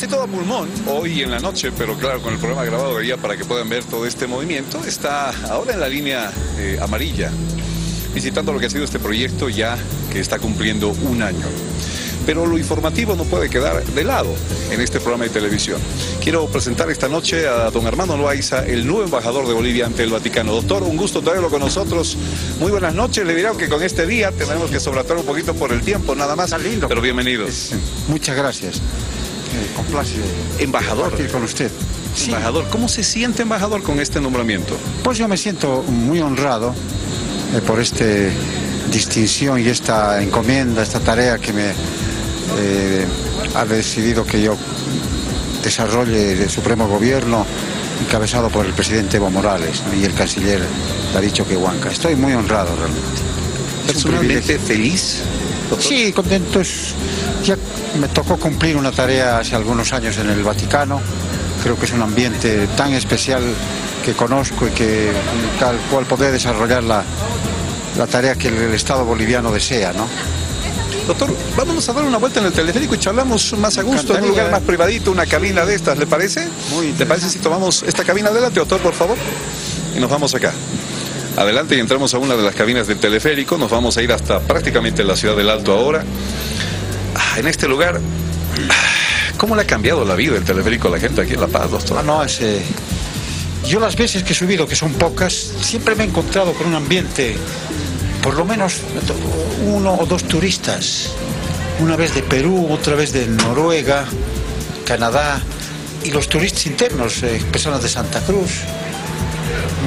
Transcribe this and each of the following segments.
Estoy todo a pulmón hoy en la noche, pero claro, con el programa grabado de día para que puedan ver todo este movimiento. Está ahora en la línea amarilla, visitando lo que ha sido este proyecto ya que está cumpliendo un año. Pero lo informativo no puede quedar de lado en este programa de televisión. Quiero presentar esta noche a don Armando Loaiza, el nuevo embajador de Bolivia ante el Vaticano. Doctor, un gusto tenerlo con nosotros. Muy buenas noches. Le diré que con este día tenemos que sobratar un poquito por el tiempo, nada más. Está lindo. Pero bienvenidos. Muchas gracias. Complace Embajador. compartir con usted. Sí. Embajador, ¿cómo se siente embajador con este nombramiento? Pues yo me siento muy honrado por esta distinción y esta encomienda, esta tarea que me ha decidido que yo desarrolle el Supremo Gobierno encabezado por el presidente Evo Morales, ¿no? Y el canciller David Choquehuanca. Estoy muy honrado realmente. ¿Personalmente feliz, doctor? Sí, contento. Ya me tocó cumplir una tarea hace algunos años en el Vaticano. Creo que es un ambiente tan especial que conozco y que al cual poder desarrollar la tarea que el Estado boliviano desea, ¿no? Doctor, vámonos a dar una vuelta en el teleférico y charlamos más a gusto, en un lugar más privadito, una cabina de estas, ¿le parece? ¿Le parece si tomamos esta cabina adelante, doctor, por favor? Y nos vamos acá. Adelante y entramos a una de las cabinas del teleférico. Nos vamos a ir hasta prácticamente la ciudad del Alto ahora. En este lugar, ¿cómo le ha cambiado la vida el teleférico a la gente aquí en La Paz, doctor? Yo las veces que he subido, que son pocas, siempre me he encontrado con un ambiente, por lo menos uno o dos turistas. Una vez de Perú, otra vez de Noruega, Canadá, y los turistas internos, personas de Santa Cruz.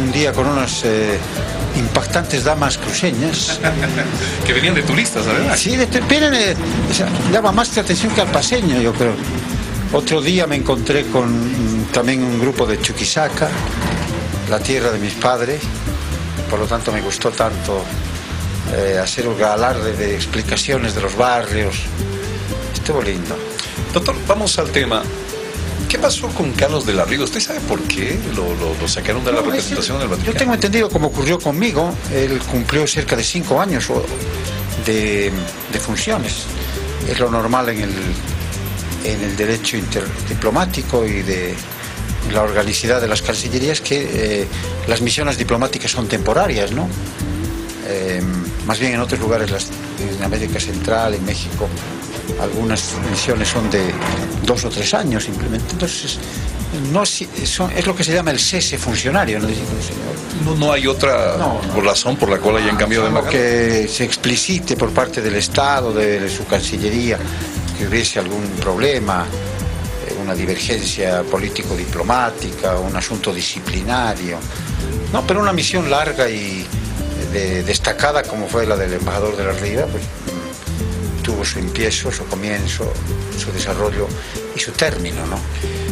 Un día con unas impactantes damas cruceñas. Que venían de turistas, ¿verdad? Sí, llama más la atención que al paseño, yo creo. Otro día me encontré con también un grupo de Chuquisaca, la tierra de mis padres. Por lo tanto, me gustó tanto hacer un alarde de explicaciones de los barrios. Estuvo lindo. Doctor, vamos al tema. ¿Qué pasó con Carlos de la Riva? ¿Usted sabe por qué lo sacaron de la representación del Vaticano? Yo tengo entendido, como ocurrió conmigo, él cumplió cerca de 5 años de funciones. Es lo normal en el derecho interdiplomático y de la organicidad de las cancillerías, que las misiones diplomáticas son temporarias, ¿no? Más bien en otros lugares, en América Central, en México, algunas misiones son de 2 o 3 años simplemente. Entonces, es lo que se llama el cese funcionario, ¿no? No hay otra razón por la cual hayan cambiado de embajador. Que se explicite por parte del Estado, de su Cancillería, que hubiese algún problema, una divergencia político-diplomática, un asunto disciplinario. No, pero una misión larga y destacada como fue la del embajador de la Riva, pues tuvo su empiezo, su comienzo, su desarrollo y su término, ¿no?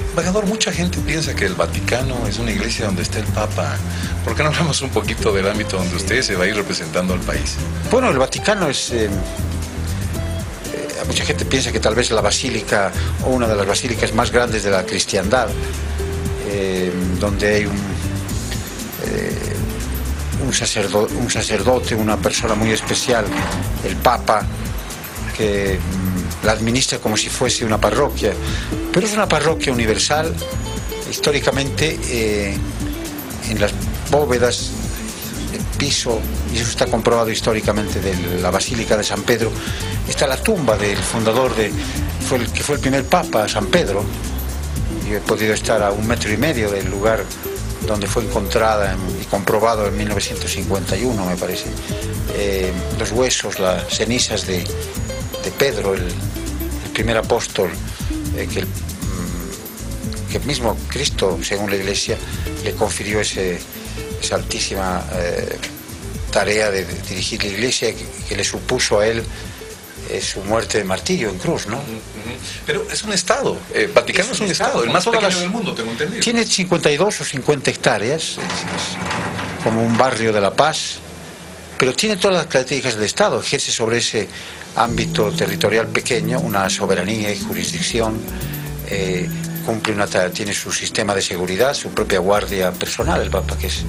Embajador, mucha gente piensa que el Vaticano es una iglesia donde está el Papa. ¿Por qué no hablamos un poquito del ámbito donde usted se va a ir representando al país? Bueno, el Vaticano es... mucha gente piensa que tal vez la basílica, o una de las basílicas más grandes de la cristiandad, donde hay un sacerdote, una persona muy especial, el Papa, que la administra como si fuese una parroquia, pero es una parroquia universal. Históricamente, en las bóvedas, el piso, y eso está comprobado históricamente, de la Basílica de San Pedro, está la tumba del fundador que fue el primer Papa, San Pedro. Yo he podido estar a 1,5 metros del lugar donde fue encontrada y comprobado en 1951, me parece, los huesos, las cenizas de Pedro, el primer apóstol, que el mismo Cristo, según la Iglesia, le confirió esa altísima tarea de dirigir la Iglesia, que le supuso a él su muerte de martirio en cruz, ¿no? Pero es un estado, Vaticano es un estado, el más pequeño del mundo, tengo entendido. Tiene 52 o 50 hectáreas, es como un barrio de La Paz, pero tiene todas las características del Estado, ejerce sobre ese ámbito territorial pequeño una soberanía y jurisdicción, tiene su sistema de seguridad, su propia guardia personal, el Papa, que es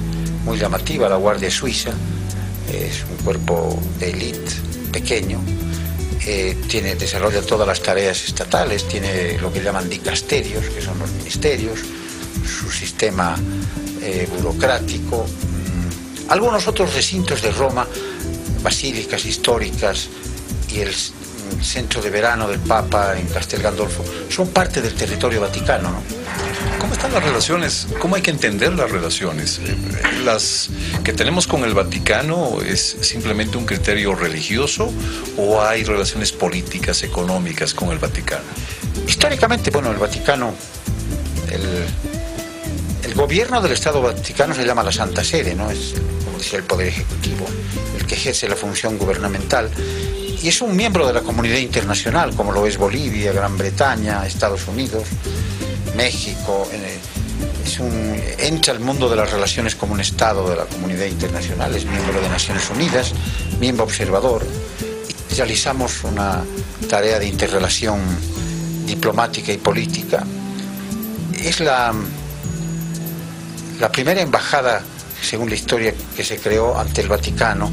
muy llamativa, la Guardia Suiza, es un cuerpo de élite pequeño, desarrolla todas las tareas estatales, tiene lo que llaman dicasterios, que son los ministerios, su sistema burocrático, algunos otros recintos de Roma, basílicas históricas y el centro de verano del Papa en Castel Gandolfo, son parte del territorio vaticano, ¿no? ¿Cómo están las relaciones? ¿Cómo hay que entender las relaciones? ¿Las que tenemos con el Vaticano es simplemente un criterio religioso o hay relaciones políticas, económicas con el Vaticano? Históricamente, bueno, el Vaticano, el gobierno del Estado Vaticano se llama la Santa Sede, ¿no? Es, como decía, el Poder Ejecutivo, el que ejerce la función gubernamental. Y es un miembro de la comunidad internacional, como lo es Bolivia, Gran Bretaña, Estados Unidos, México. Entra al mundo de las relaciones como un Estado de la comunidad internacional, es miembro de Naciones Unidas, miembro observador. Y realizamos una tarea de interrelación diplomática y política. Es la primera embajada, según la historia, que se creó ante el Vaticano.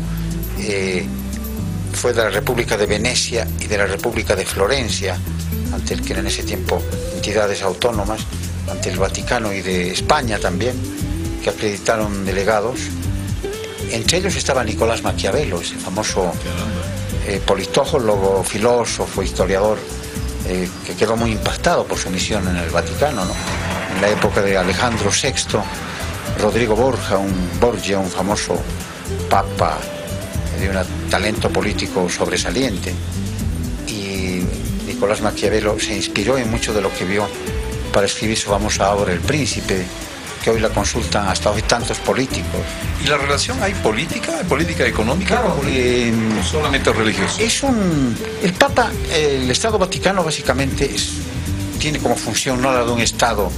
Fue de la República de Venecia y de la República de Florencia, ante el que eran en ese tiempo entidades autónomas, ante el Vaticano y de España también, que acreditaron delegados. Entre ellos estaba Nicolás Maquiavelo, ese famoso politólogo, filósofo, historiador, que quedó muy impactado por su misión en el Vaticano, ¿no? En la época de Alejandro VI, Rodrigo Borgia, un famoso papa de un talento político sobresaliente, y Nicolás Maquiavelo se inspiró en mucho de lo que vio para escribir su famosa obra El Príncipe, que hoy la consultan hasta hoy tantos políticos. ¿Y la relación hay política? ¿Hay política económica? Claro, ¿O solamente religiosa? El Papa, el Estado Vaticano básicamente tiene como función, no la de un Estado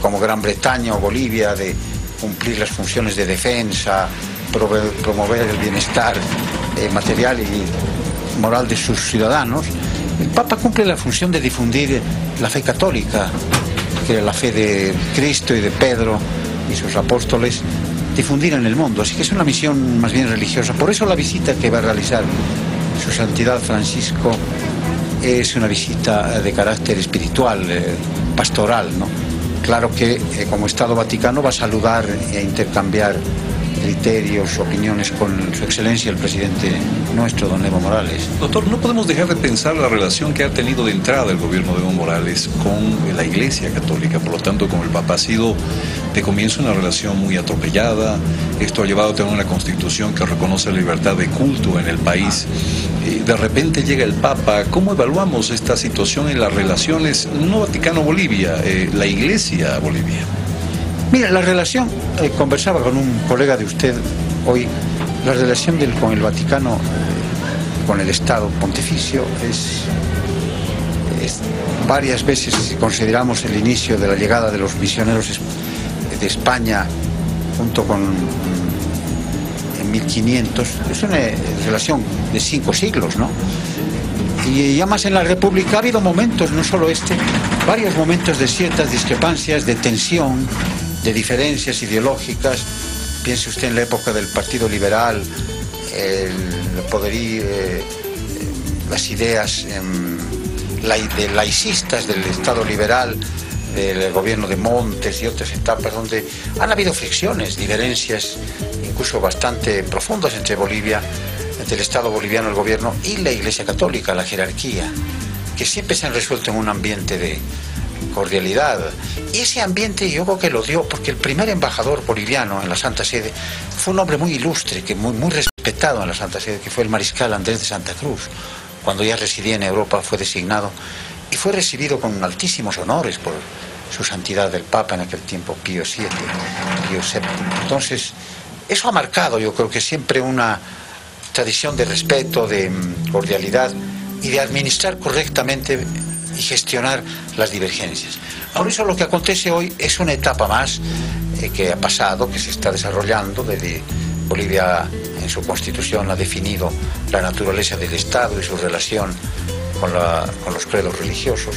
como Gran Bretaña o Bolivia, de cumplir las funciones de defensa, promover el bienestar material y moral de sus ciudadanos. El Papa cumple la función de difundir la fe católica, que era la fe de Cristo y de Pedro y sus apóstoles, difundir en el mundo. Así que es una misión más bien religiosa. Por eso la visita que va a realizar Su Santidad Francisco es una visita de carácter espiritual, pastoral, ¿no? Claro que como Estado Vaticano va a saludar e intercambiar criterios, opiniones con Su Excelencia el presidente nuestro, don Evo Morales. Doctor, no podemos dejar de pensar la relación que ha tenido de entrada el gobierno de Evo Morales con la Iglesia Católica, por lo tanto con el Papa. Ha sido de comienzo una relación muy atropellada. Esto ha llevado a tener una constitución que reconoce la libertad de culto en el país. De repente llega el Papa. ¿Cómo evaluamos esta situación en las relaciones, no Vaticano-Bolivia, la Iglesia-Bolivia? Mira, la relación, conversaba con un colega de usted hoy, la relación con el Vaticano, con el Estado Pontificio, es varias veces, si consideramos el inicio de la llegada de los misioneros de España, junto con en 1500, es una relación de 5 siglos, ¿no? Y ya más en la República ha habido momentos, no solo varios momentos de ciertas discrepancias, de tensión, de diferencias ideológicas. Piense usted en la época del Partido Liberal, el poderío, las ideas laicistas del Estado liberal, del gobierno de Montes y otras etapas donde han habido fricciones, diferencias incluso bastante profundas entre el Estado boliviano, el gobierno, y la Iglesia Católica, la jerarquía, que siempre se han resuelto en un ambiente de cordialidad. Y ese ambiente yo creo que lo dio porque el primer embajador boliviano en la Santa Sede fue un hombre muy ilustre, muy respetado en la Santa Sede, que fue el mariscal Andrés de Santa Cruz. Cuando ya residía en Europa fue designado y fue recibido con altísimos honores por Su Santidad el Papa en aquel tiempo, Pío VII. Entonces, eso ha marcado, yo creo que siempre una tradición de respeto, de cordialidad y de administrar correctamente y gestionar las divergencias. Por eso lo que acontece hoy es una etapa más que ha pasado, que se está desarrollando. Desde Bolivia en su constitución ha definido la naturaleza del Estado y su relación con los credos religiosos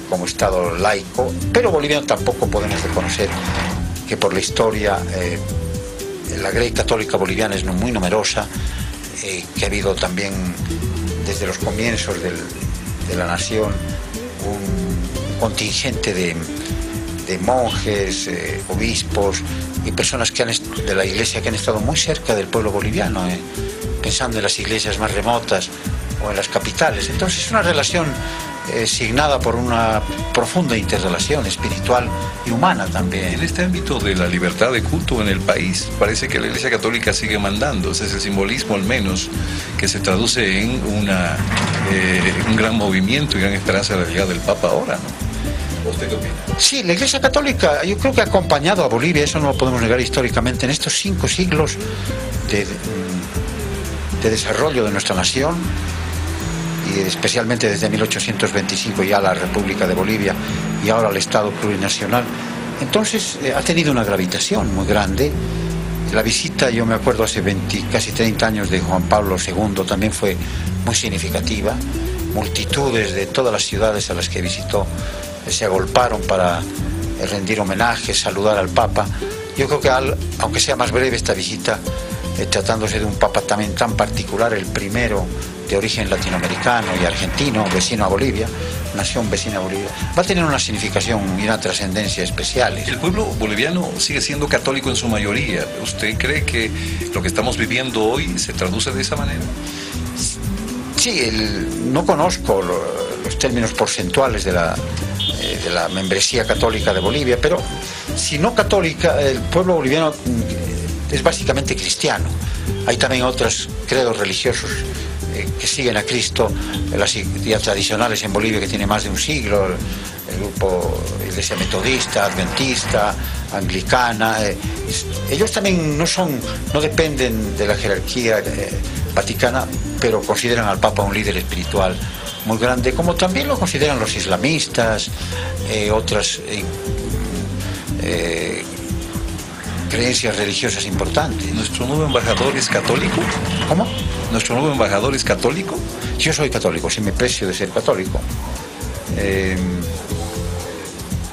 como Estado laico, pero boliviano tampoco podemos reconocer que por la historia la Grey Católica boliviana es muy numerosa, que ha habido también desde los comienzos de la nación un contingente de monjes, obispos y personas de la iglesia que han estado muy cerca del pueblo boliviano, pensando en las iglesias más remotas o en las capitales. Entonces es una relación signada por una profunda interrelación espiritual y humana también. En este ámbito de la libertad de culto en el país, parece que la Iglesia Católica sigue mandando. Ese es el simbolismo, al menos, que se traduce en un gran movimiento y gran esperanza de la llegada del Papa ahora, ¿no? ¿Usted qué opina? Sí, la Iglesia Católica yo creo que ha acompañado a Bolivia, eso no lo podemos negar históricamente, en estos 5 siglos de desarrollo de nuestra nación, y especialmente desde 1825 ya la República de Bolivia y ahora el Estado plurinacional. Entonces ha tenido una gravitación muy grande. La visita, yo me acuerdo hace casi 30 años, de Juan Pablo II también fue muy significativa. Multitudes de todas las ciudades a las que visitó se agolparon para rendir homenaje, saludar al Papa. Yo creo que aunque sea más breve esta visita, tratándose de un Papa también tan particular, el primero de origen latinoamericano y argentino, vecino a Bolivia, nación vecina a Bolivia, va a tener una significación y una trascendencia especiales. El pueblo boliviano sigue siendo católico en su mayoría. ¿Usted cree que lo que estamos viviendo hoy se traduce de esa manera? Sí, no conozco los términos porcentuales de la membresía católica de Bolivia, pero si no católica, el pueblo boliviano es básicamente cristiano. Hay también otros credos religiosos que siguen a Cristo, las iglesias tradicionales en Bolivia que tiene más de un siglo, el grupo Iglesia Metodista, Adventista, Anglicana. Ellos también no dependen de la jerarquía vaticana, pero consideran al Papa un líder espiritual muy grande, como también lo consideran los islamistas, otras creencias religiosas importantes. ¿Nuestro nuevo embajador es católico? ¿Cómo? ¿Nuestro nuevo embajador es católico? Yo soy católico, sí me precio de ser católico.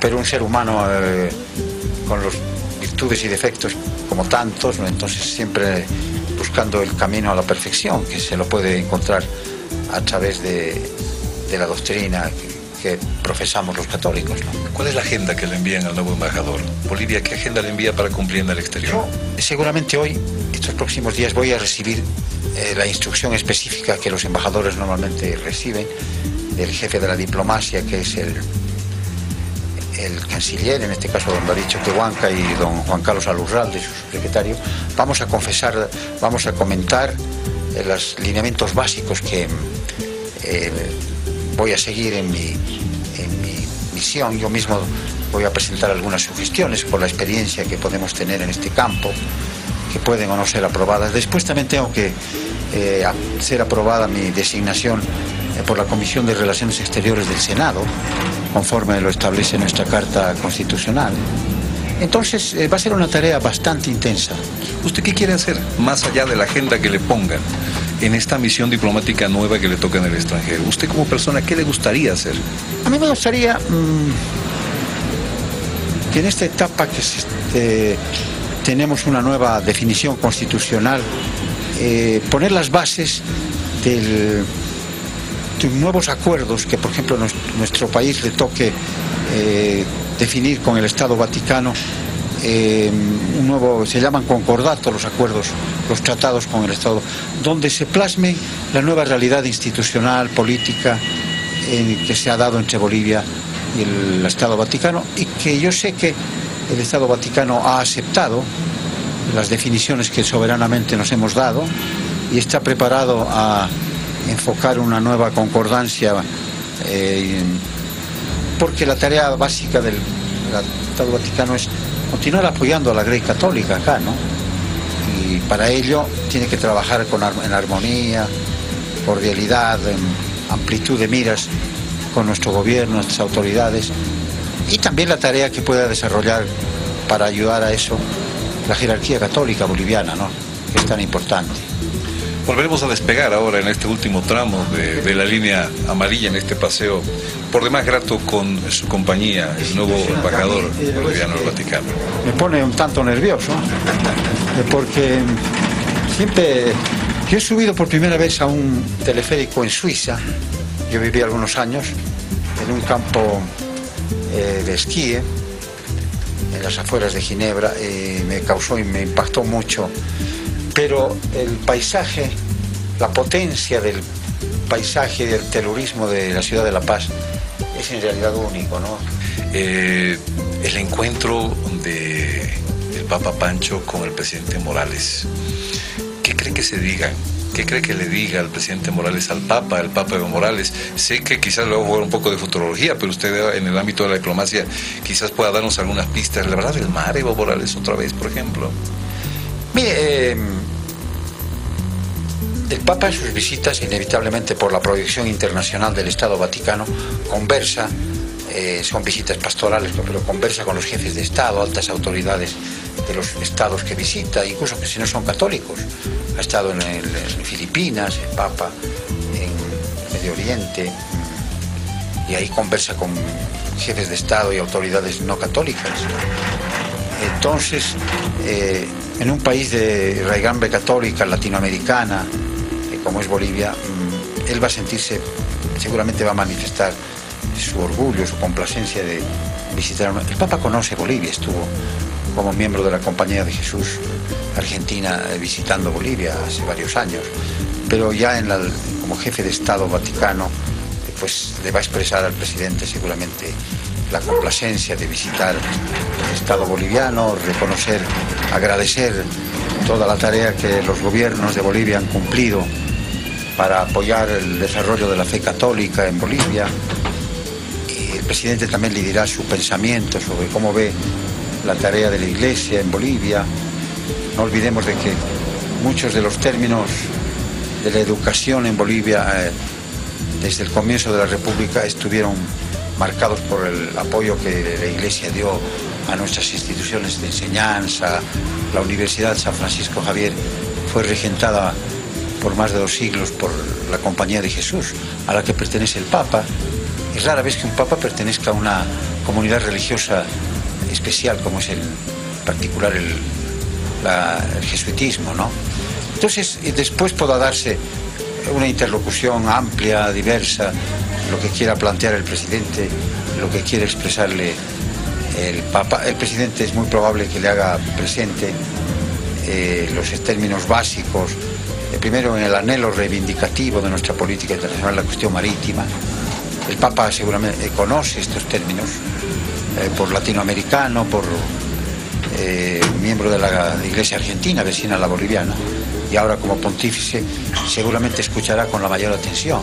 Pero un ser humano con las virtudes y defectos como tantos, ¿no? Entonces siempre buscando el camino a la perfección, que se lo puede encontrar a través de la doctrina que profesamos los católicos, ¿no? ¿Cuál es la agenda que le envían al nuevo embajador? Bolivia, ¿qué agenda le envía para cumplir en el exterior? Yo, seguramente hoy, estos próximos días, voy a recibir la instrucción específica que los embajadores normalmente reciben del jefe de la diplomacia, que es el canciller, en este caso don David Choquehuanca, y don Juan Carlos Alurralde, su secretario. Vamos a comentar los lineamientos básicos que voy a seguir en mi misión. Yo mismo voy a presentar algunas sugestiones por la experiencia que podemos tener en este campo, que pueden o no ser aprobadas. Después también tengo que ser aprobada mi designación por la Comisión de Relaciones Exteriores del Senado, conforme lo establece nuestra Carta Constitucional. Entonces va a ser una tarea bastante intensa. ¿Usted qué quiere hacer más allá de la agenda que le pongan en esta misión diplomática nueva que le toca en el extranjero? ¿Usted como persona qué le gustaría hacer? A mí me gustaría que en esta etapa que tenemos una nueva definición constitucional, poner las bases de nuevos acuerdos que, por ejemplo, nuestro país le toque definir con el Estado Vaticano, se llaman concordatos los acuerdos, los tratados con el Estado, donde se plasme la nueva realidad institucional, política, que se ha dado entre Bolivia y el Estado Vaticano, y que yo sé que el Estado Vaticano ha aceptado las definiciones que soberanamente nos hemos dado y está preparado a enfocar una nueva concordancia, porque la tarea básica del Estado Vaticano es continuar apoyando a la Grey Católica acá, ¿no? Y para ello tiene que trabajar en armonía, cordialidad, en amplitud de miras con nuestro gobierno, nuestras autoridades, y también la tarea que pueda desarrollar para ayudar a eso la jerarquía católica boliviana, ¿no? Que es tan importante. Volveremos a despegar ahora en este último tramo de la línea amarilla, en este paseo por demás grato con su compañía, el nuevo embajador boliviano del Vaticano. Me pone un tanto nervioso, porque siempre Yo he subido por primera vez a un teleférico en Suiza. Yo viví algunos años en un campo de esquí en las afueras de Ginebra. Me causó y me impactó mucho. Pero el paisaje, la potencia del paisaje del terrorismo de la ciudad de La Paz es en realidad único, ¿no? El encuentro del Papa Pancho con el presidente Morales, ¿qué cree que se digan? ¿Qué cree que le diga al presidente Morales al Papa Evo Morales? Sé que quizás le voy a jugar un poco de futurología, pero usted en el ámbito de la diplomacia quizás pueda darnos algunas pistas. ¿La verdad del mar, Evo Morales, otra vez, por ejemplo? Mire, el Papa en sus visitas, inevitablemente por la proyección internacional del Estado Vaticano, conversa, son visitas pastorales, pero conversa con los jefes de Estado, altas autoridades de los estados que visita, incluso que si no son católicos. Ha estado en Filipinas, el Papa, en Medio Oriente, y ahí conversa con jefes de Estado y autoridades no católicas. Entonces, en un país de raigambre católica, latinoamericana, como es Bolivia, él va a sentirse, seguramente va a manifestar su orgullo, su complacencia de visitar. El Papa conoce Bolivia, estuvo como miembro de la Compañía de Jesús Argentina visitando Bolivia hace varios años, pero ya como jefe de Estado Vaticano, pues le va a expresar al presidente seguramente la complacencia de visitar el Estado boliviano, reconocer, agradecer toda la tarea que los gobiernos de Bolivia han cumplido para apoyar el desarrollo de la fe católica en Bolivia. Y el presidente también le dirá su pensamiento sobre cómo ve la tarea de la Iglesia en Bolivia. No olvidemos de que muchos de los términos de la educación en Bolivia desde el comienzo de la República estuvieron marcados por el apoyo que la Iglesia dio a nuestras instituciones de enseñanza. La Universidad San Francisco Javier fue regentada por más de 2 siglos por la Compañía de Jesús, a la que pertenece el Papa. Es rara vez que un Papa pertenezca a una comunidad religiosa especial, como es en particular el jesuitismo, ¿no? Entonces, después podrá darse una interlocución amplia, diversa, lo que quiera plantear el presidente, lo que quiere expresarle el Papa. El presidente es muy probable que le haga presente los términos básicos, primero en el anhelo reivindicativo de nuestra política internacional, la cuestión marítima. El Papa seguramente conoce estos términos por latinoamericano, por miembro de la Iglesia Argentina, vecina a la boliviana, y ahora como pontífice seguramente escuchará con la mayor atención.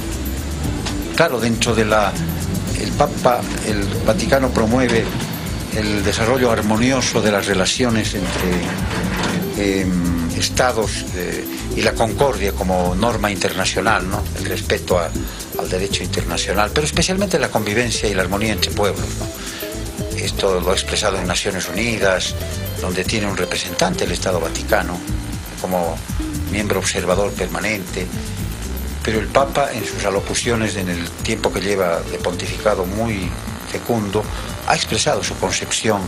Claro, dentro de el Papa, el Vaticano promueve el desarrollo armonioso de las relaciones entre estados y la concordia como norma internacional, ¿no? El respeto al derecho internacional, pero especialmente la convivencia y la armonía entre pueblos, ¿no? Esto lo ha expresado en Naciones Unidas, donde tiene un representante el Estado Vaticano como miembro observador permanente. Pero el Papa, en sus alocuciones en el tiempo que lleva de pontificado muy fecundo, ha expresado su concepción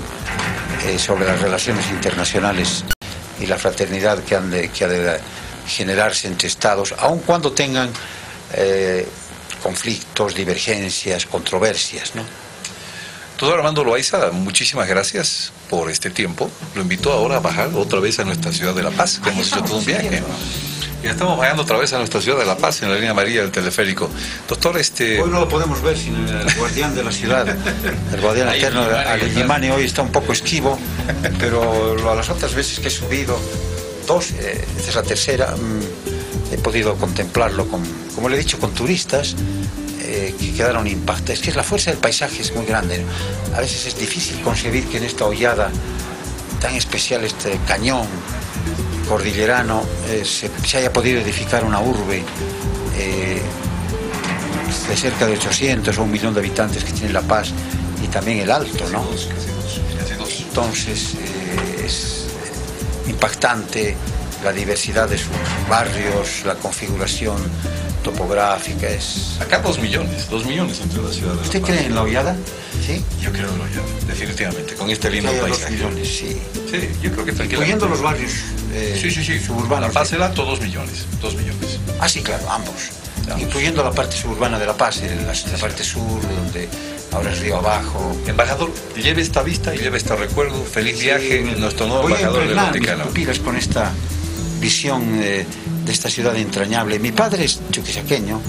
sobre las relaciones internacionales y la fraternidad que ha de generarse entre estados, aun cuando tengan conflictos, divergencias, controversias, ¿no? Doctor Armando Loaiza, muchísimas gracias por este tiempo. Lo invito ahora a bajar otra vez a nuestra ciudad de La Paz, que hemos hecho todo un viaje. Ya estamos bajando otra vez a nuestra ciudad de La Paz, en la línea amarilla del teleférico. Doctor, Hoy no lo podemos ver sin el guardián de la ciudad, el guardián eterno, Al-Yimani, hoy está un poco esquivo, pero a las otras veces que he subido, 2, esta es la tercera, he podido contemplarlo, como le he dicho, con turistas que quedaron impactados. Es que la fuerza del paisaje es muy grande, ¿no? A veces es difícil concebir que en esta hollada tan especial, este cañón cordillerano, se haya podido edificar una urbe de cerca de 800 o 1 millón de habitantes que tiene La Paz, y también el Alto, ¿no? Entonces es impactante la diversidad de sus barrios, la configuración, topográfica, es... Acá 2 millones entre la ciudad de La ¿Usted Paz. cree en la hollada? ¿Sí? Yo creo en la hollada, definitivamente, con este lindo Que haya 2 paisaje. millones, sí. Sí, yo creo que tranquilamente. Incluyendo los barrios Sí. suburbanos. La Paz era 2 millones. Ah, sí, claro, ambos. Ambos. Incluyendo la parte suburbana de La Paz, la parte sur, donde ahora es río abajo. Embajador, lleve esta vista y lleve este recuerdo. Feliz viaje, nuestro nuevo voy embajador a del impregnar mis Vaticano. pupilas con esta visión de esta ciudad entrañable. Mi padre es chuquisaqueño,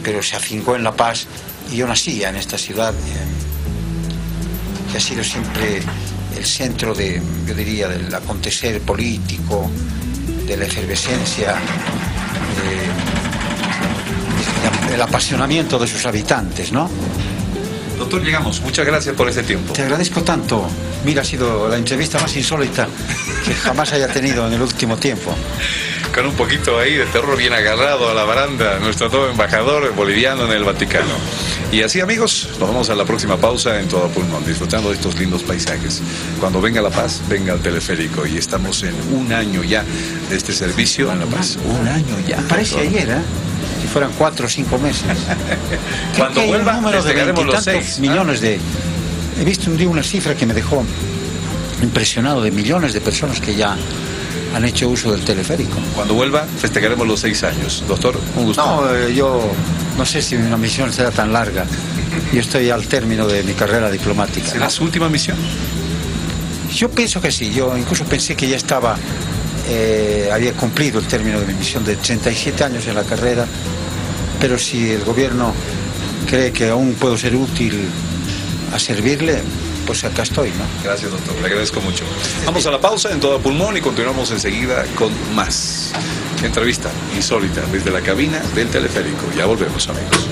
pero se afincó en La Paz, y yo nacía en esta ciudad, que ha sido siempre el centro de, yo diría, del acontecer político, de la efervescencia, del apasionamiento de sus habitantes, ¿no? Doctor, llegamos. Muchas gracias por este tiempo. Te agradezco tanto. Mira, ha sido la entrevista más insólita que jamás haya tenido en el último tiempo. Con un poquito ahí de terror, bien agarrado a la baranda, nuestro nuevo embajador boliviano en el Vaticano. Y así, amigos, nos vamos a la próxima pausa en Todo Pulmón, disfrutando de estos lindos paisajes. Cuando venga La Paz, venga al teleférico. Y estamos en 1 año ya de este servicio en La Paz. 1 año ya. Parece ayer, ¿eh? Si fueran 4 o 5 meses. Cuando hay vuelva, un número de festejaremos los 20 y tantos 6. millones de... He visto un día una cifra que me dejó impresionado, de millones de personas que ya han hecho uso del teleférico. Cuando vuelva, festejaremos los 6 años. Doctor, un gusto. No, yo no sé si una misión será tan larga. Yo estoy al término de mi carrera diplomática. ¿Será su última misión? Yo pienso que sí. Yo incluso pensé que ya estaba, había cumplido el término de mi misión de 37 años en la carrera, pero si el gobierno cree que aún puedo ser útil a servirle, pues acá estoy, ¿no? Gracias, doctor. Le agradezco mucho. Vamos a la pausa en Todo Pulmón y continuamos enseguida con más. Entrevista insólita desde la cabina del teleférico. Ya volvemos, amigos.